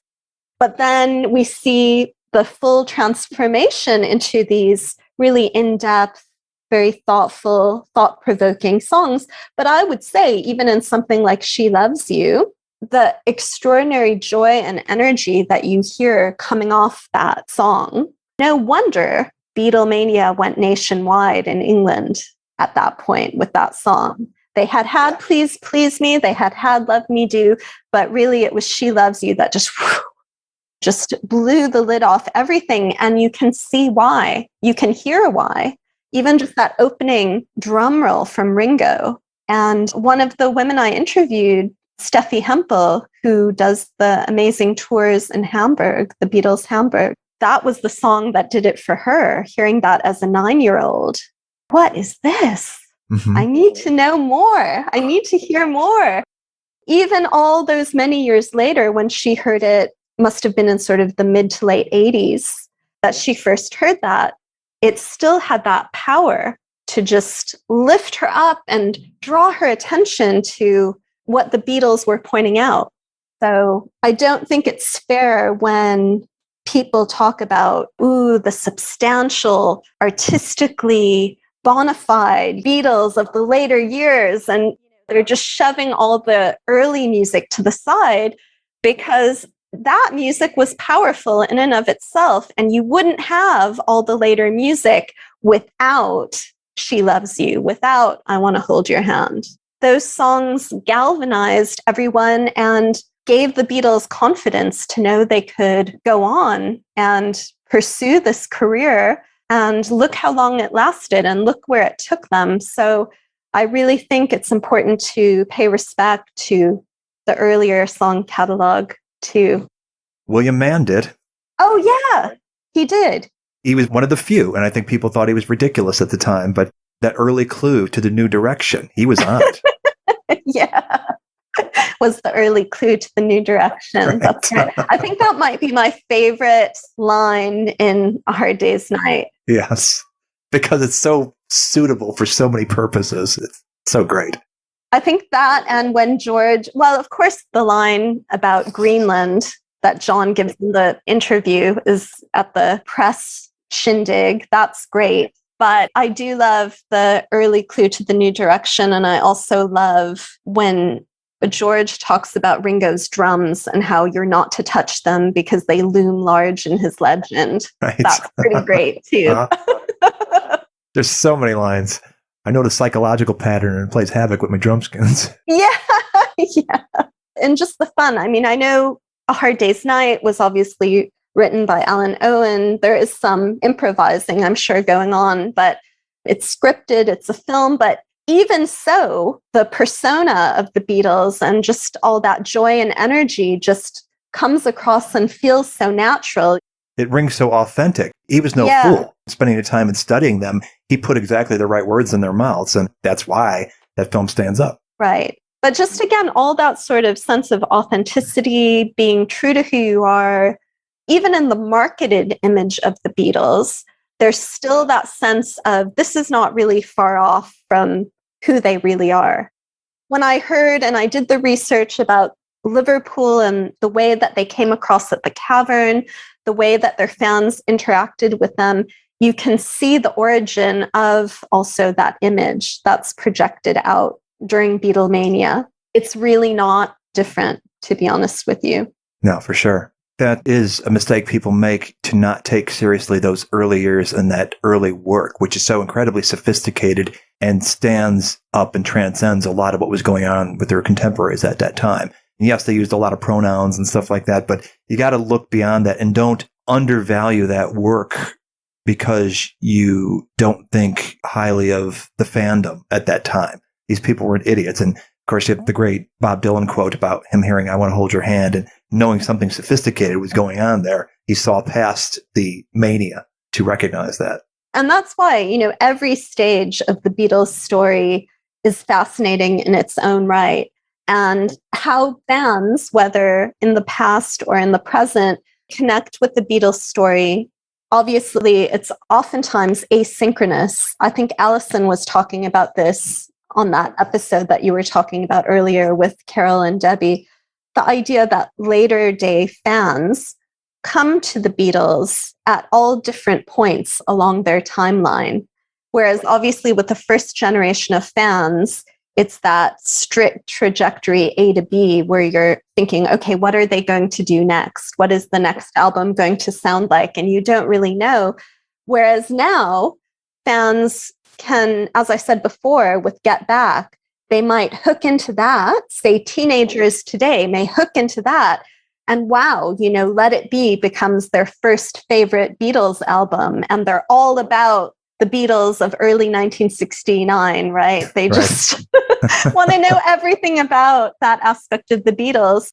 but then we see the full transformation into these really in-depth, very thoughtful, thought-provoking songs. But I would say, even in something like She Loves You, the extraordinary joy and energy that you hear coming off that song, no wonder Beatlemania went nationwide in England at that point with that song. They had Please Please Me, they had Love Me Do, but really it was She Loves You that just blew the lid off everything. And you can see why. You can hear why. Even just that opening drum roll from Ringo. And one of the women I interviewed, Steffi Hempel, who does the amazing tours in Hamburg, the Beatles Hamburg, that was the song that did it for her, hearing that as a 9-year-old. What is this? Mm-hmm. I need to know more. I need to hear more. Even all those many years later, when she heard it, must have been in sort of the mid to late 80s, that she first heard that, it still had that power to just lift her up and draw her attention to what the Beatles were pointing out. So I don't think it's fair when people talk about, the substantial, artistically bona fide Beatles of the later years, and they're just shoving all the early music to the side, because that music was powerful in and of itself, and you wouldn't have all the later music without She Loves You, without I Want to Hold Your Hand. Those songs galvanized everyone and gave the Beatles confidence to know they could go on and pursue this career. And look how long it lasted and look where it took them. So I really think it's important to pay respect to the earlier song catalog too. William Mann did. Oh, yeah, he did. He was one of the few, and I think people thought he was ridiculous at the time, but that early clue to the new direction, he was on it. Yeah. Was the early clue to the new direction. Right. That's right. I think that might be my favorite line in A Hard Day's Night. Yes, because it's so suitable for so many purposes. It's so great. I think that, and when George, well, of course, the line about Greenland that John gives in the interview is at the press shindig. That's great. But I do love the early clue to the new direction. And I also love when But George talks about Ringo's drums and how you're not to touch them because they loom large in his legend. Right. That's pretty great too. There's so many lines. I know the psychological pattern and plays havoc with my drum skins. Yeah. Yeah. And just the fun. I mean, I know A Hard Day's Night was obviously written by Alan Owen. There is some improvising, I'm sure, going on, but it's scripted, it's a film. But even so, the persona of the Beatles and just all that joy and energy just comes across and feels so natural. It rings so authentic. He was no fool. Spending the time and studying them, he put exactly the right words in their mouths. And that's why that film stands up. Right. But just again, all that sort of sense of authenticity, being true to who you are, even in the marketed image of the Beatles, there's still that sense of this is not really far off from who they really are. When I heard and I did the research about Liverpool and the way that they came across at the Cavern, the way that their fans interacted with them, you can see the origin of also that image that's projected out during Beatlemania. It's really not different, to be honest with you. No, for sure. That is a mistake people make, to not take seriously those early years and that early work, which is so incredibly sophisticated and stands up and transcends a lot of what was going on with their contemporaries at that time. And yes, they used a lot of pronouns and stuff like that, but you got to look beyond that and don't undervalue that work because you don't think highly of the fandom at that time. These people were idiots. And of course, you have the great Bob Dylan quote about him hearing "I Want to Hold Your Hand" and knowing something sophisticated was going on there. He saw past the mania to recognize that. And that's why, every stage of the Beatles story is fascinating in its own right. And how fans, whether in the past or in the present, connect with the Beatles story. Obviously, it's oftentimes asynchronous. I think Alison was talking about this on that episode that you were talking about earlier with Carol and Debbie. The idea that later day fans come to the Beatles at all different points along their timeline. Whereas obviously with the first generation of fans, it's that strict trajectory A to B where you're thinking, okay, what are they going to do next? What is the next album going to sound like? And you don't really know. Whereas now, fans can, as I said before, with Get Back, they might hook into that. Say teenagers today may hook into that. And wow, Let It Be becomes their first favorite Beatles album. And they're all about the Beatles of early 1969, right? They just want to know everything about that aspect of the Beatles.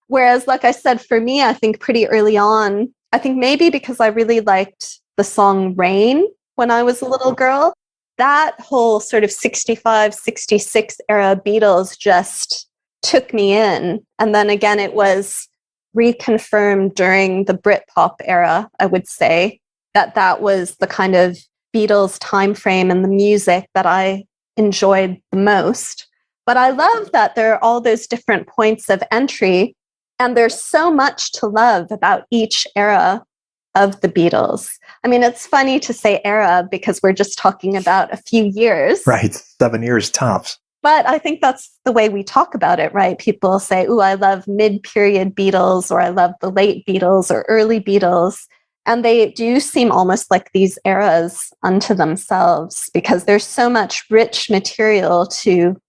Whereas, like I said, for me, I think pretty early on, I think maybe because I really liked the song Rain when I was a little girl, that whole sort of 65, 66 era Beatles just took me in. And then again, it was reconfirmed during the Britpop era, I would say, that was the kind of Beatles time frame and the music that I enjoyed the most. But I love that there are all those different points of entry, and there's so much to love about each era of the Beatles. I mean, it's funny to say era because we're just talking about a few years. Right. 7 years tops. But I think that's the way we talk about it, right? People say, "Ooh, I love mid-period Beatles," or "I love the late Beatles," or "early Beatles." And they do seem almost like these eras unto themselves because there's so much rich material to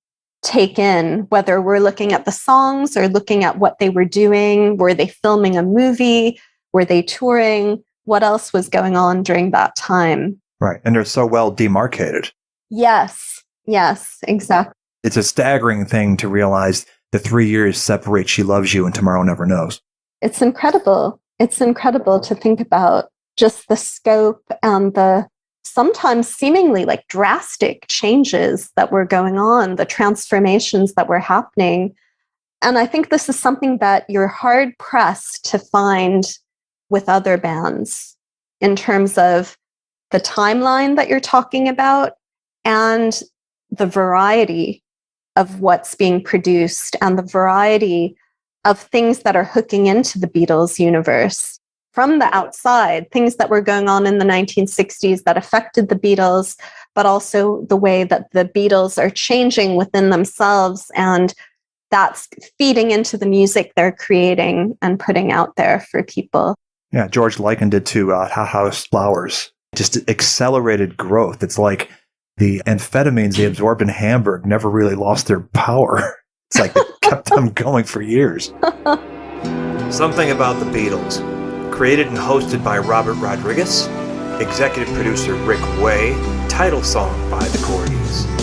take in, whether we're looking at the songs or looking at what they were doing. Were they filming a movie? Were they touring? What else was going on during that time? Right. And they're so well demarcated. Yes, exactly. It's a staggering thing to realize the 3 years separate She Loves You and Tomorrow Never Knows. It's incredible. It's incredible to think about just the scope and the sometimes seemingly like drastic changes that were going on, the transformations that were happening. And I think this is something that you're hard pressed to find with other bands in terms of the timeline that you're talking about and the variety of what's being produced and the variety of things that are hooking into the Beatles universe from the outside, things that were going on in the 1960s that affected the Beatles, but also the way that the Beatles are changing within themselves and that's feeding into the music they're creating and putting out there for people. Yeah, George likened it to hothouse flowers. Just accelerated growth. It's like the amphetamines they absorbed in Hamburg never really lost their power. It's like it kept them going for years. Something About the Beatles. Created and hosted by Robert Rodriguez. Executive producer Rick Way. Title song by the Corgis.